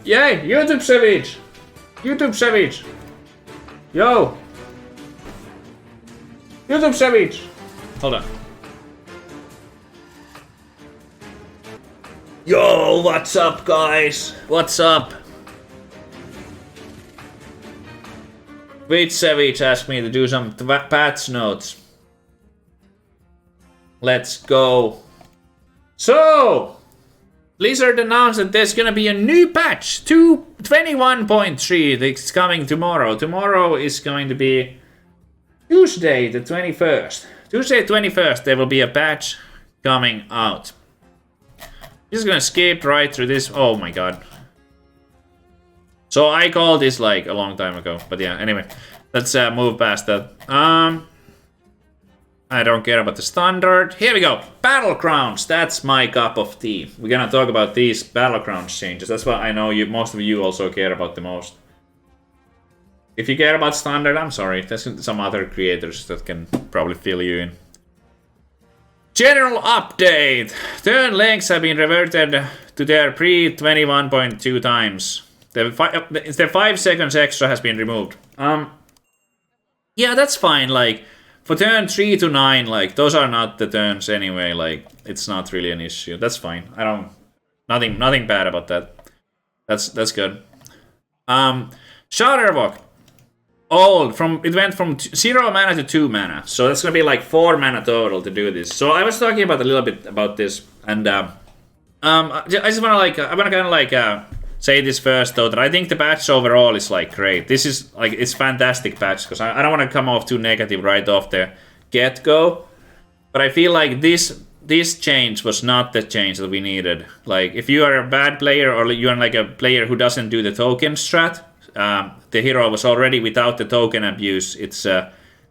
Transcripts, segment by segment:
Yay! YouTube Savjz! YouTube Savjz! Yo! YouTube Savjz! Hold on. Yo, what's up, guys? What's up? Wait, Savjz asked me to do some patch notes. Let's go. So, Blizzard announced that there's gonna be a new patch, 21.3. It's coming tomorrow. Tomorrow is going to be Tuesday the 21st. Tuesday 21st, there will be a patch coming out. Just gonna skip right through this. Oh my god. So I called this like a long time ago, but yeah, anyway, let's move past that. I don't care about the standard. Here we go. Battlegrounds. That's my cup of tea. We're gonna talk about these Battlegrounds changes. That's what I know most of you also care about the most. If you care about standard, I'm sorry. There's some other creators that can probably fill you in. General update. Turn lengths have been reverted to their pre-21.2 times. The 5 seconds extra has been removed. Yeah, that's fine. Like, for turn 3 to 9, like, those are not the turns anyway. Like, it's not really an issue. That's fine. Nothing bad about that. That's good. Shudderwock. It went from 0 mana to 2 mana. So that's gonna be like 4 mana total to do this. So I was talking about a little bit about this, and I just wanna say this first though, that I think the patch overall is like great. This is like, it's fantastic patch, because I don't want to come off too negative right off the get-go, but I feel like this change was not the change that we needed. Like, if you are a bad player, or you are like a player who doesn't do the token strat, the hero was already without the token abuse. It's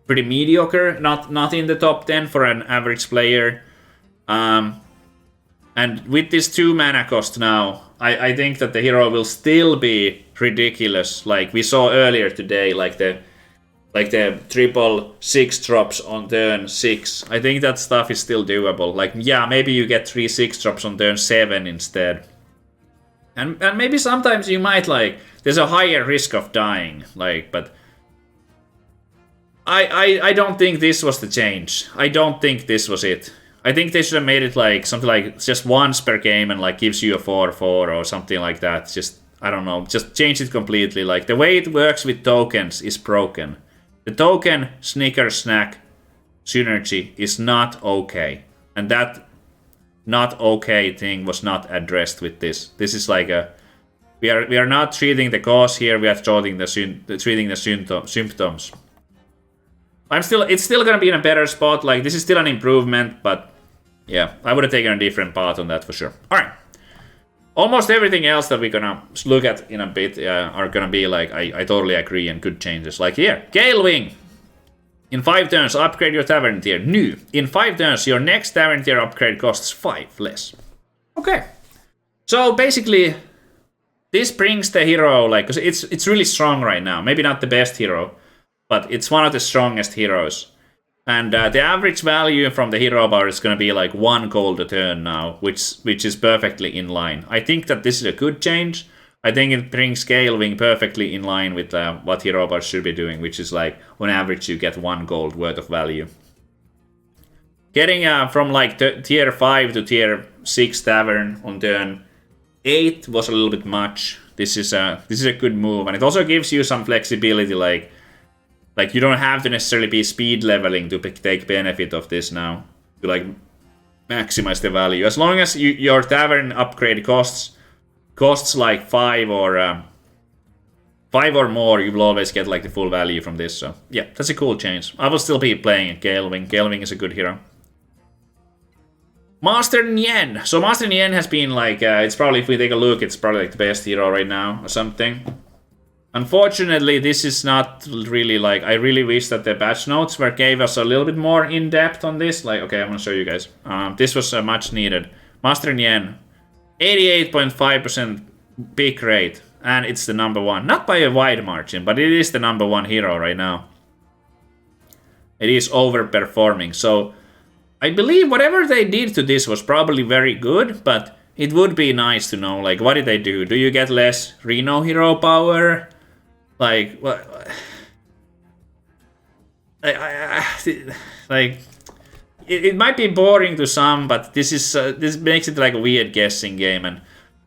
pretty mediocre, not in the top 10 for an average player. And with this 2 mana cost now, I think that the hero will still be ridiculous. Like we saw earlier today, like the triple 6 drops on turn 6. I think that stuff is still doable. Like, yeah, maybe you get 3 6 drops on turn 7 instead. And maybe sometimes you might, like, there's a higher risk of dying, like, but I don't think this was the change. I don't think this was it. I think they should have made it like something like just once per game and like gives you a 4/4 or something like that. Just, I don't know, just change it completely. Like, the way it works with tokens is broken. The token snicker snack synergy is not okay, and that not okay thing was not addressed with this. This is like we are not treating the cause here. We are treating the symptoms. It's still gonna be in a better spot. Like, this is still an improvement, but yeah, I would have taken a different path on that for sure. All right, almost everything else that we're gonna look at in a bit are gonna be like, I totally agree, and good changes. Like here, Gallywix. In 5 turns, upgrade your tavern tier. New. In 5 turns, your next tavern tier upgrade costs 5 less. Okay. So basically, this brings the hero, like, cause it's really strong right now. Maybe not the best hero, but it's one of the strongest heroes. And the average value from the hero bar is going to be like 1 gold a turn now, which is perfectly in line. I think that this is a good change. I think it brings Gallywix perfectly in line with what hero bars should be doing, which is like, on average, you get 1 gold worth of value. Getting from like tier 5 to tier 6 tavern on turn 8 was a little bit much. This is a good move, and it also gives you some flexibility, like you don't have to necessarily be speed leveling to take benefit of this now, to like maximize the value. As long as your tavern upgrade costs like 5 or more, you will always get like the full value from this. So yeah, that's a cool change. I will still be playing Gallywix. Gallywix is a good hero. Master Nguyen. So Master Nguyen has been like, it's probably, if we take a look, it's probably like the best hero right now or something. Unfortunately, this is not really like, I really wish that the patch notes gave us a little bit more in depth on this. Like, okay, I'm gonna show you guys. This was much needed. Master Nguyen, 88.5% pick rate, and it's the number 1. Not by a wide margin, but it is the number 1 hero right now. It is overperforming. So I believe whatever they did to this was probably very good, but it would be nice to know, like, what did they do? Do you get less Reno hero power? Like, what? Like, it might be boring to some, but this makes it like a weird guessing game, and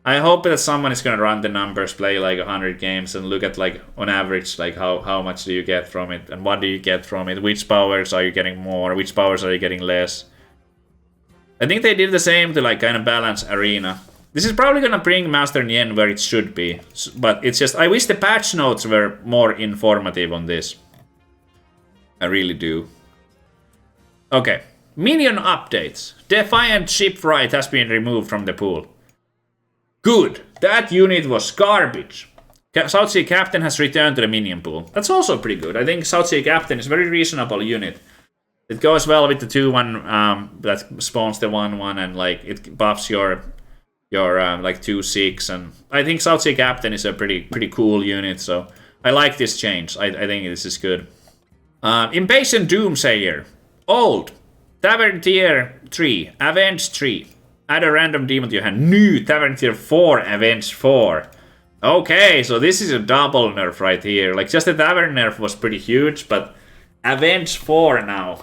I hope that someone is gonna run the numbers, play like 100 games, and look at like on average, like how much do you get from it, and what do you get from it? Which powers are you getting more? Which powers are you getting less? I think they did the same to like kind of balance arena. This is probably gonna bring Master Nguyen where it should be, but it's just I wish the patch notes were more informative on this. I really do. Okay, Minion updates. Defiant Shipwright has been removed from the pool. Good, that unit was garbage. Savjz Captain has returned to the Minion pool. That's also pretty good. I think Savjz Captain is a very reasonable unit. It goes well with the 2-1 that spawns the 1-1 and like it buffs your like 2-6, and I think Savjz Captain is a pretty cool unit, so I like this change. I think this is good. Impatient Doomsayer. Old. Tavern tier 3. Avenge 3. Add a random demon to your hand. New Tavern tier 4. Avenge 4. Okay, so this is a double nerf right here. Like, just the Tavern nerf was pretty huge, but Avenge 4 now.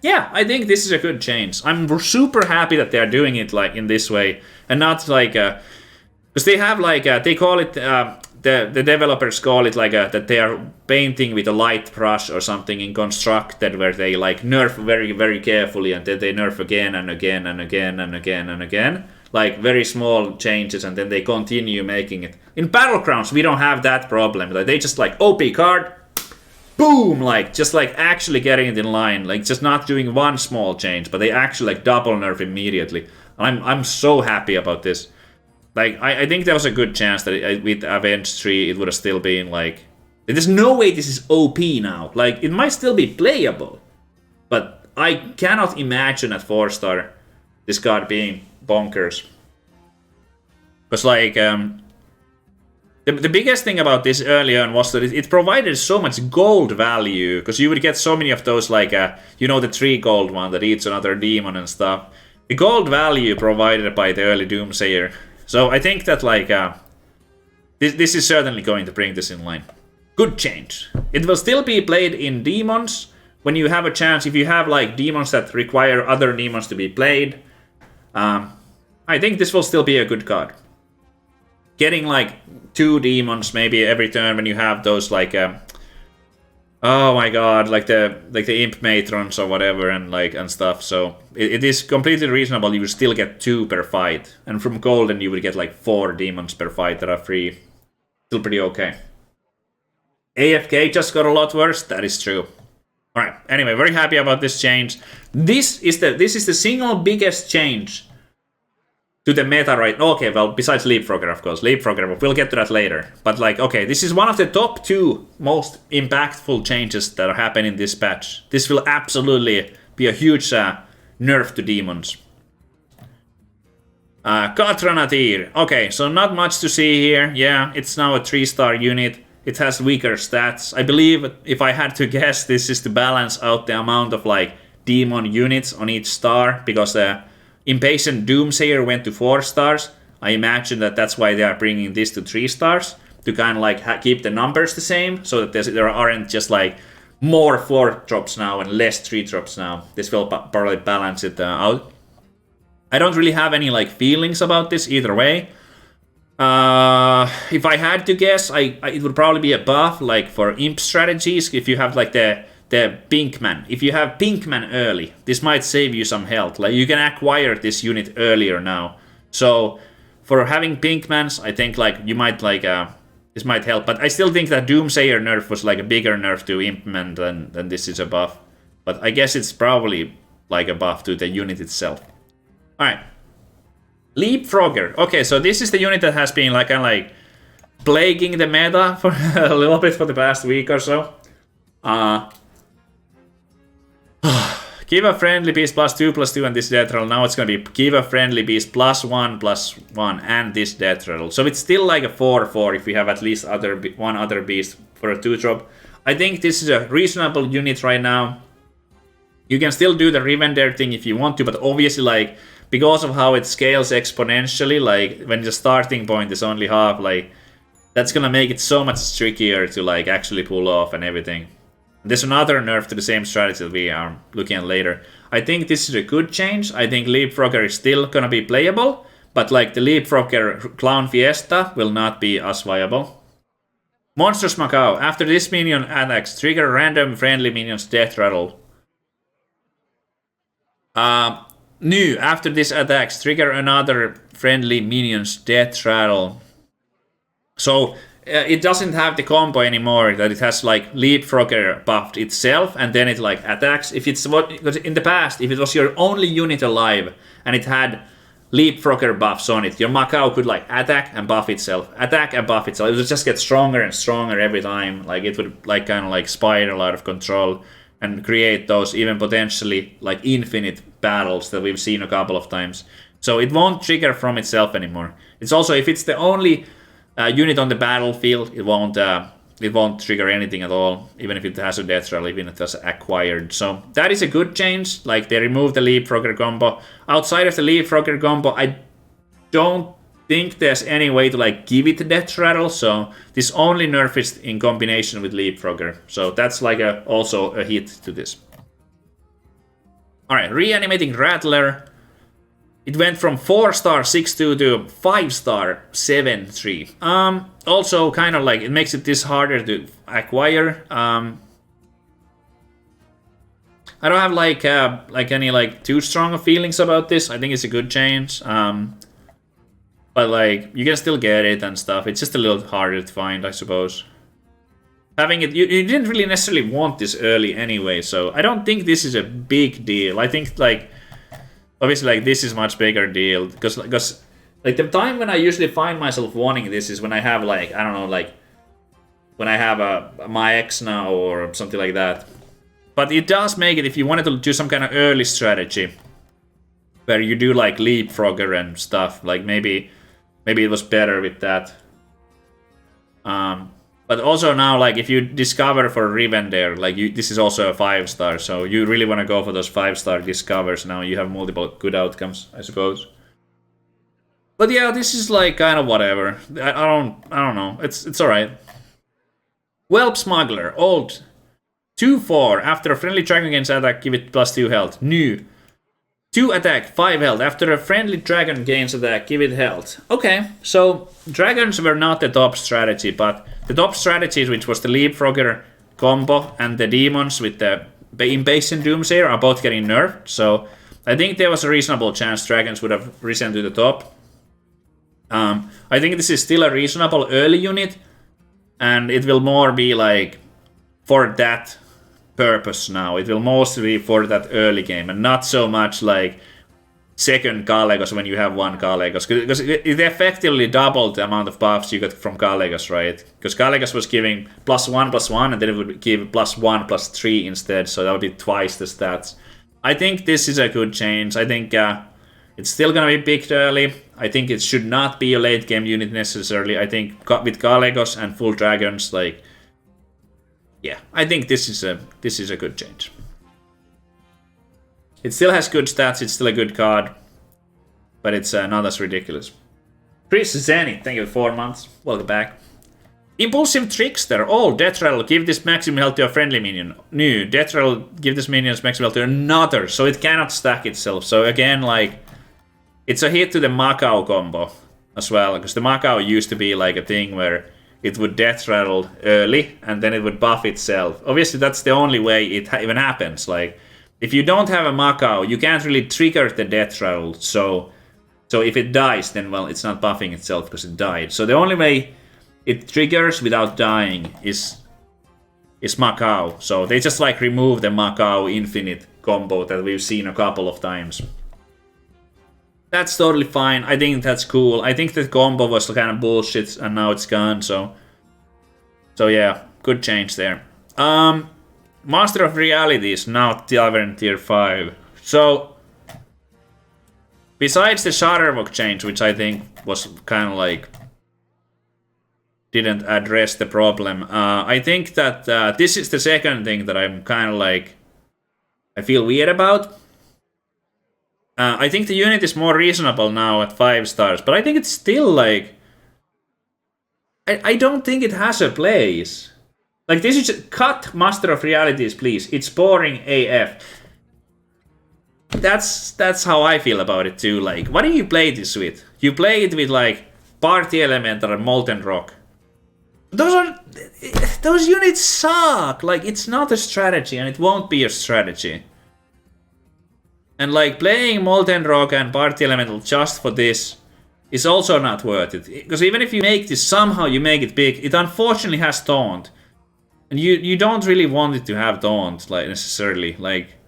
Yeah, I think this is a good change. I'm super happy that they're doing it like in this way, and not like because they have like they call it the developers call it like that they are painting with a light brush or something in Constructed, where they like nerf very carefully, and then they nerf again and again and again and again and again, like very small changes, and then they continue making it. In Battlegrounds we don't have that problem. Like, they just like OP card, boom, like just like actually getting it in line, like just not doing one small change, but they actually like double nerf immediately. I'm so happy about this. Like, I think there was a good chance that with Avenge 3 it would have still been like, there's no way this is OP now. Like, it might still be playable, but I cannot imagine at 4-star this card being bonkers. Because like the biggest thing about this early on was that it provided so much gold value, because you would get so many of those, like, you know, the 3 gold one that eats another demon and stuff. The gold value provided by the early Doomsayer. So I think that, like, this is certainly going to bring this in line. Good change. It will still be played in demons when you have a chance. If you have, like, demons that require other demons to be played, I think this will still be a good card. Getting like 2 demons maybe every turn when you have those like oh my god, like the imp matrons or whatever, and stuff. So it is completely reasonable. You would still get 2 per fight, and from golden you would get like 4 demons per fight that are free. Still pretty okay. AFK just got a lot worse. That is true. All right. Anyway, very happy about this change. This is the single biggest change to the meta right. Okay, well, besides Leapfrogger, of course. Leapfrogger, we'll get to that later. But like, okay, this is one of the top 2 most impactful changes that are happening in this patch. This will absolutely be a huge nerf to demons. Katranatir. Okay, so not much to see here. Yeah, it's now a 3-star unit. It has weaker stats. I believe, if I had to guess, this is to balance out the amount of like demon units on each star, because Impatient Doomsayer went to 4 stars. I imagine that that's why they are bringing this to 3 stars, to kind of like keep the numbers the same, so that there aren't just like more 4 drops now and less 3 drops now. This will probably balance it out. I don't really have any like feelings about this either way. If I had to guess, it would probably be a buff like for imp strategies. If you have like the Pinkman. If you have Pinkman early, this might save you some health. Like, you can acquire this unit earlier now. So for having Pinkmans, I think like you might like this might help. But I still think that Doomsayer nerf was like a bigger nerf to implement than this is a buff. But I guess it's probably like a buff to the unit itself. Alright. Leapfrogger. Okay, so this is the unit that has been like kind of like plaguing the meta for a little bit for the past week or so. Give a friendly beast +2/+2 and this death roll. Now it's gonna be give a friendly beast +1/+1 and this death roll. So it's still like a 4/4 if we have at least one other beast for a 2-drop. I think this is a reasonable unit right now. You can still do the Revender thing if you want to, but obviously like because of how it scales exponentially, like when the starting point is only half, like that's gonna make it so much trickier to like actually pull off and everything. There's another nerf to the same strategy that we are looking at later. I think this is a good change. I think Leapfrogger is still gonna be playable, but like the Leapfrogger Clown Fiesta will not be as viable. Monsters Macau. After this minion attacks, trigger random friendly minion's death rattle. New. After this attacks, trigger another friendly minion's death rattle. So it doesn't have the combo anymore that it has like Leapfrogger buffed itself and then it like attacks. If it's what, because in the past, if it was your only unit alive and it had Leapfrogger buffs on it, your Macau could like attack and buff itself, attack and buff itself. It would just get stronger and stronger every time. Like it would like kind of like spiral out of control and create those even potentially like infinite battles that we've seen a couple of times. So it won't trigger from itself anymore. It's also, if it's the only unit on the battlefield, it won't trigger anything at all, even if it has a death rattle, even if it has acquired. So that is a good change. Like they removed the Leapfrogger combo. Outside of the Leapfrogger combo, I don't think there's any way to like give it a death rattle. So this only nerf is in combination with Leapfrogger. So that's like also a hit to this. All right, reanimating Rattler. It went from 4-star 6-2 to 5-star 7-3. Also, kind of like it makes it this harder to acquire. I don't have like any like too strong of feelings about this. I think it's a good change. But like you can still get it and stuff. It's just a little harder to find, I suppose. Having it, you didn't really necessarily want this early anyway, so I don't think this is a big deal. I think like obviously like this is much bigger deal because like the time when I usually find myself wanting this is when I have like, I don't know, like when I have my ex now or something like that. But it does make it, if you wanted to do some kind of early strategy where you do like Leapfrogger and stuff, like maybe it was better with that. But also now, like if you discover for Riven there, like this is also a 5-star, so you really want to go for those 5-star discovers. Now you have multiple good outcomes, I suppose. But yeah, this is like kind of whatever. I don't know. It's all right. Whelp Smuggler, old, 2/4. After a friendly dragon gains attack, give it +2 health. New, 2 attack, 5 health. After a friendly dragon gains attack, give it health. Okay, so dragons were not the top strategy, but the top strategies, which was the Leapfrogger combo and the demons with the Invasion Doomsayer, are both getting nerfed. So I think there was a reasonable chance dragons would have risen to the top. I think this is still a reasonable early unit, and it will more be like for that purpose now. It will mostly be for that early game and not so much like second Gallywix when you have one Gallywix, because it effectively doubled the amount of buffs you got from Gallywix, right? Because Gallywix was giving +1/+1 and then it would give +1/+3 instead, so that would be twice the stats. I think this is a good change. I think it's still gonna be picked early. I think it should not be a late game unit necessarily. I think with Gallywix and full dragons, like, yeah, I think this is a good change. It still has good stats, it's still a good card, but it's not as ridiculous. Chris Zenny, thank you for 4 months. Welcome back. Impulsive Trickster. Oh, Death Rattle, give this maximum health to a friendly minion. New, Death Rattle, give this minion's maximum health to another, so it cannot stack itself. So again, like, it's a hit to the Macau combo as well, because the Macau used to be like a thing where it would Death Rattle early, and then it would buff itself. Obviously, that's the only way it even happens. Like, if you don't have a Macau, you can't really trigger the Death Rattle. So if it dies, then, well, it's not buffing itself because it died. So the only way it triggers without dying is Macau. So they just, like, remove the Macau infinite combo that we've seen a couple of times. That's totally fine. I think that's cool. I think the combo was kind of bullshit, and now it's gone. So yeah, good change there. Master of Reality is now Tavern Tier 5. So, besides the Shudderwock change, which I think was kind of like didn't address the problem, I think that this is the second thing that I'm kind of like I feel weird about. I think the unit is more reasonable now at 5 stars, but I think it's still like... I don't think it has a place. Like, this is just... Cut Master of Realities, please. It's boring AF. That's how I feel about it too. Like, what do you play this with? You play it with like Party Elemental and Molten Rock. Those units suck. Like, it's not a strategy, and it won't be a strategy. And like, playing Molten Rock and Party Elemental just for this is also not worth it. Because even if you make this, somehow you make it big, it unfortunately has Taunt. And you don't really want it to have Taunt, like, necessarily. Like,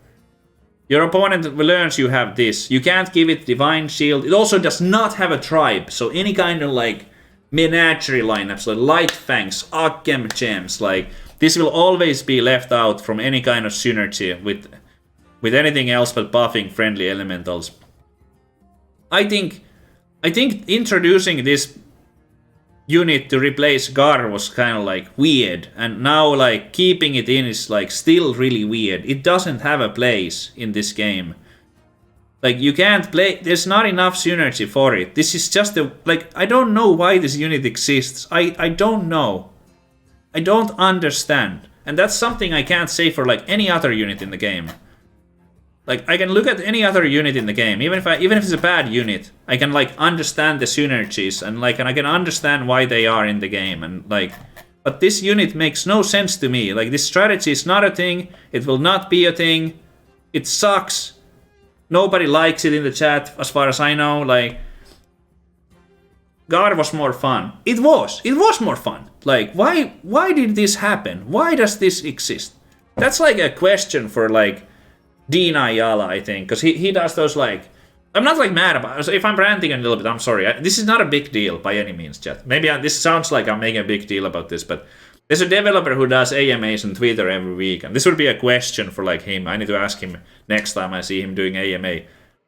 your opponent learns you have this. You can't give it Divine Shield. It also does not have a tribe. So any kind of like menagerie lineups, like Light Fangs, Akkem Gems, like this will always be left out from any kind of synergy with anything else but buffing friendly elementals. I think introducing this unit to replace Gar was kind of like weird, and now like keeping it in is like still really weird. It doesn't have a place in this game. Like, you can't play, there's not enough synergy for it. This is just a, like, I don't know why this unit exists. I don't know. I don't understand. And that's something I can't say for like any other unit in the game. Like, I can look at any other unit in the game, even if it's a bad unit, I can like understand the synergies and like, and I can understand why they are in the game, and like, but this unit makes no sense to me. Like, this strategy is not a thing. It will not be a thing. It sucks. Nobody likes it in the chat, as far as I know. Like, God was more fun. It was more fun. Like, why did this happen? Why does this exist? That's like a question for like Dean Ayala, I think, because he does those like... I'm not like mad about it. So if I'm ranting a little bit, I'm sorry. This is not a big deal by any means, chat. Maybe this sounds like I'm making a big deal about this, but there's a developer who does AMAs on Twitter every week, and this would be a question for like him. I need to ask him next time I see him doing AMA.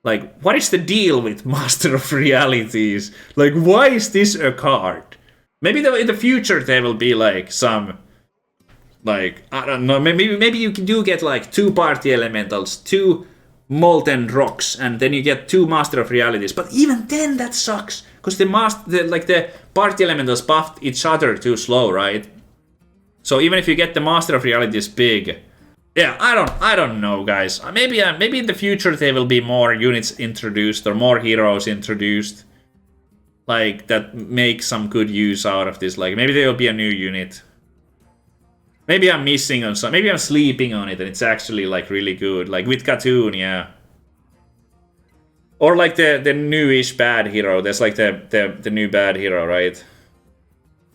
Like, what is the deal with Master of Realities? Like, why is this a card? Maybe in the future there will be like some... Like, I don't know, maybe you do get like 2 Party Elementals, 2 Molten Rocks, and then you get 2 Master of Realities. But even then that sucks, because the Party Elementals buffed each other too slow, right? So even if you get the Master of Realities big... Yeah, I don't know, guys. Maybe in the future there will be more units introduced, or more heroes introduced. Like, that make some good use out of this. Like, maybe there will be a new unit. Maybe I'm missing on some. Maybe I'm sleeping on it, and it's actually like really good. Like with Katoon, yeah. Or like the newish bad hero. There's like the new bad hero, right?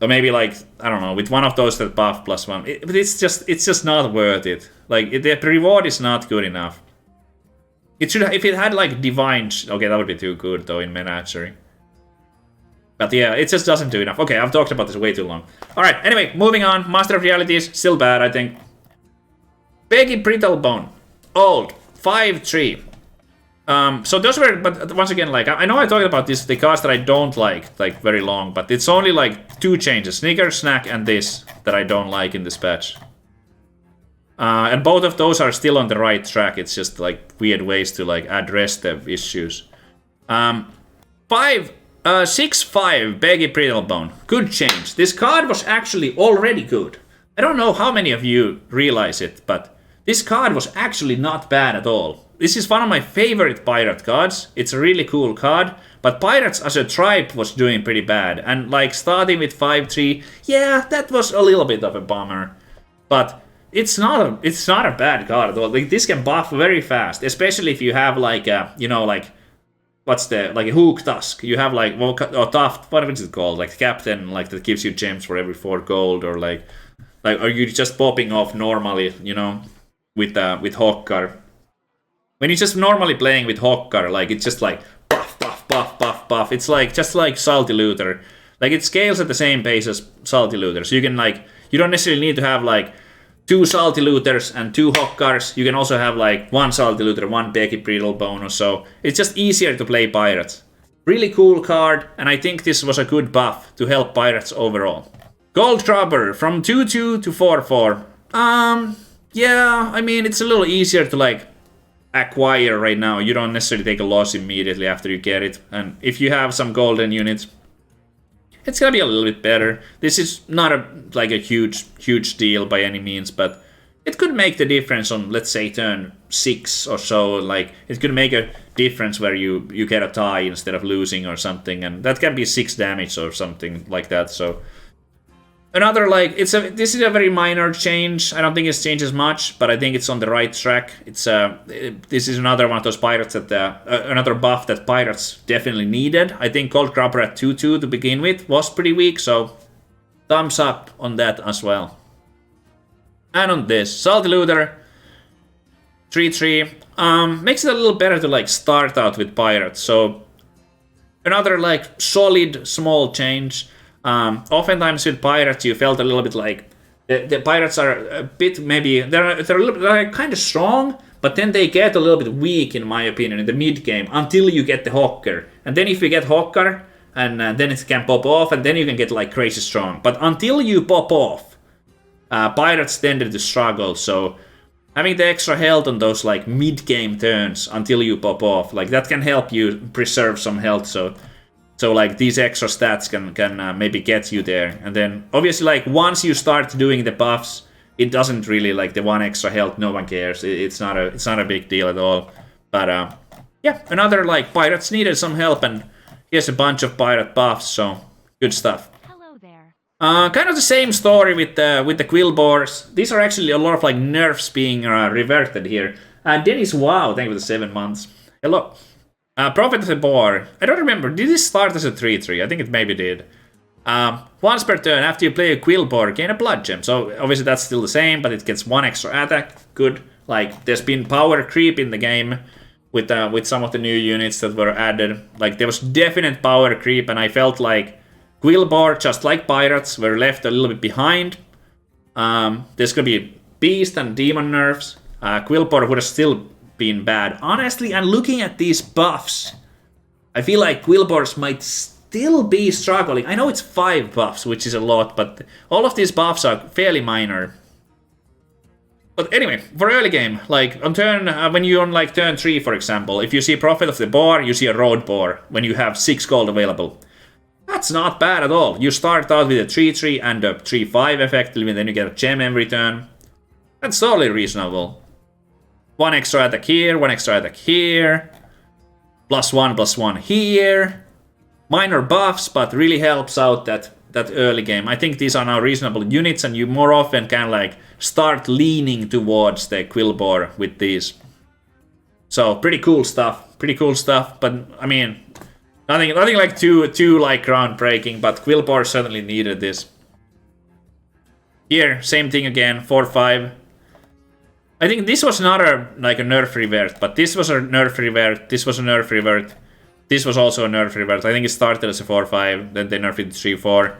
Or maybe like, I don't know, with one of those that buff +1. But it's just not worth it. Like, the reward is not good enough. It should, if it had like divine. Okay, that would be too good though in Menagerie. But yeah, it just doesn't do enough. Okay, I've talked about this way too long. Alright, anyway, moving on. Master of Realities, still bad, I think. Peggy Brittlebone. Old. 5-3. So those were, but once again, like, I know I talked about this, the cards that I don't like very long, but it's only like 2 changes. Snicker, Snack, and this that I don't like in this patch. And both of those are still on the right track. It's just like weird ways to like address the issues. 6-5, Peggy Brittlebone. Good change. This card was actually already good. I don't know how many of you realize it, but this card was actually not bad at all. This is one of my favorite pirate cards. It's a really cool card, but pirates as a tribe was doing pretty bad. And like starting with 5-3, yeah, that was a little bit of a bummer. But it's not a bad card at all. Like, this can buff very fast, especially if you have like you know, like, what's the, like a Hook Tusk. You have like, or Tuft, what is it called? Like Captain, like that gives you gems for every 4 gold, or like are you just popping off normally, you know, with Hokkar. When you're just normally playing with Hokkar, like, it's just like buff, buff, buff, buff, buff. It's like just like Salty Looter. Like, it scales at the same pace as Salty Looter. So you can like, you don't necessarily need to have like 2 Salty Looters and 2 Hokkars. You can also have like 1 Salty Looter, 1 Peggy Brittlebone or so. It's just easier to play pirates. Really cool card, and I think this was a good buff to help pirates overall. Gold Trapper from 2-2 to 4-4. Yeah, I mean, it's a little easier to like acquire right now, you don't necessarily take a loss immediately after you get it. And if you have some golden units, it's gonna be a little bit better. This is not a huge deal by any means, but it could make the difference on, let's say, turn 6 or so. Like, it could make a difference where you get a tie instead of losing or something, and that can be 6 damage or something like that. So another, like, this is a very minor change. I don't think it changes much, but I think it's on the right track. This is another one of those pirates that another buff that pirates definitely needed. I think Cold Grabber at 2/2 to begin with was pretty weak, so thumbs up on that as well. And on this, Salty Looter, 3/3, makes it a little better to like start out with pirates. So another like solid small change. Oftentimes with pirates, you felt a little bit like the pirates are a bit, maybe they're a little bit, they're kind of strong, but then they get a little bit weak in my opinion in the mid game until you get the Hawker, and then if you get Hawker, and then it can pop off, and then you can get like crazy strong. But until you pop off, pirates tended to struggle. So having the extra health on those like mid game turns until you pop off, like that can help you preserve some health. So like these extra stats can maybe get you there. And then obviously like once you start doing the buffs, it doesn't really, like the 1 extra health, no one cares. It's not a big deal at all. But yeah, another like pirates needed some help, and here's a bunch of pirate buffs, so good stuff. Hello there. Kind of the same story with the Quillboars. These are actually a lot of like nerfs being reverted here. Dennis, wow, thank you for the 7 months. Hello. Prophet of the Boar. I don't remember. Did this start as a 3/3? I think it maybe did. Once per turn, after you play a Quillboar, gain a blood gem. So obviously that's still the same, but it gets 1 extra attack. Good. Like there's been power creep in the game with some of the new units that were added. Like there was definite power creep, and I felt like Quillboar, just like pirates, were left a little bit behind. There's gonna be beast and demon nerfs. Quillboar would have still been bad, honestly. And looking at these buffs, I feel like Quillboars might still be struggling. I know it's 5 buffs, which is a lot, but all of these buffs are fairly minor. But anyway, for early game, like on turn, when you're on like turn 3, for example, if you see Prophet of the Boar, you see a Road Boar when you have 6 gold available. That's not bad at all. You start out with a 3/3 and a 3/5 effectively, and then you get a gem every turn. That's totally reasonable. 1 extra attack here, 1 extra attack here. +1/+1 here. Minor buffs, but really helps out that early game. I think these are now reasonable units, and you more often can like start leaning towards the Quillboar with these. So pretty cool stuff. But I mean, nothing like too like groundbreaking. But Quillboar certainly needed this. Here, same thing again. 4/5. I think this was not a nerf revert, but this was a nerf revert. This was a nerf revert. This was also a nerf revert. I think it started as a 4/5, then they nerfed it to 3/4.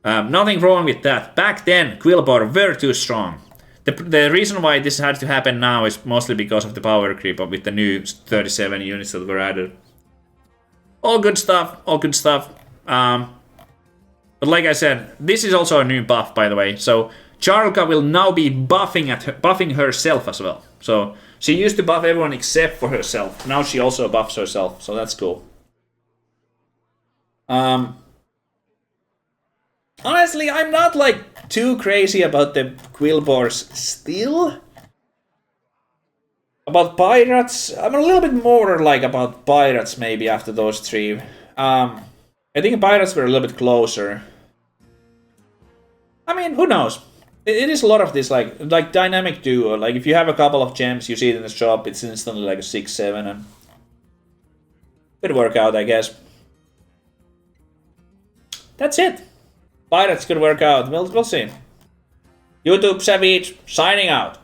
Nothing wrong with that. Back then, Quillboar were too strong. The reason why this had to happen now is mostly because of the power creep with the new 37 units that were added. All good stuff. But like I said, this is also a new buff, by the way. So Charlka will now be buffing herself as well. So she used to buff everyone except for herself. Now she also buffs herself, so that's cool. Honestly, I'm not like too crazy about the Quillboars still. About pirates, I'm a little bit more like about pirates maybe after those 3. I think pirates were a little bit closer. I mean, who knows? It is a lot of this like dynamic duo. Like if you have a couple of gems, you see it in the shop, it's instantly like a 6/7, and could work out, I guess. That's it. Pirates could work out. We'll see. YouTube Savjz signing out.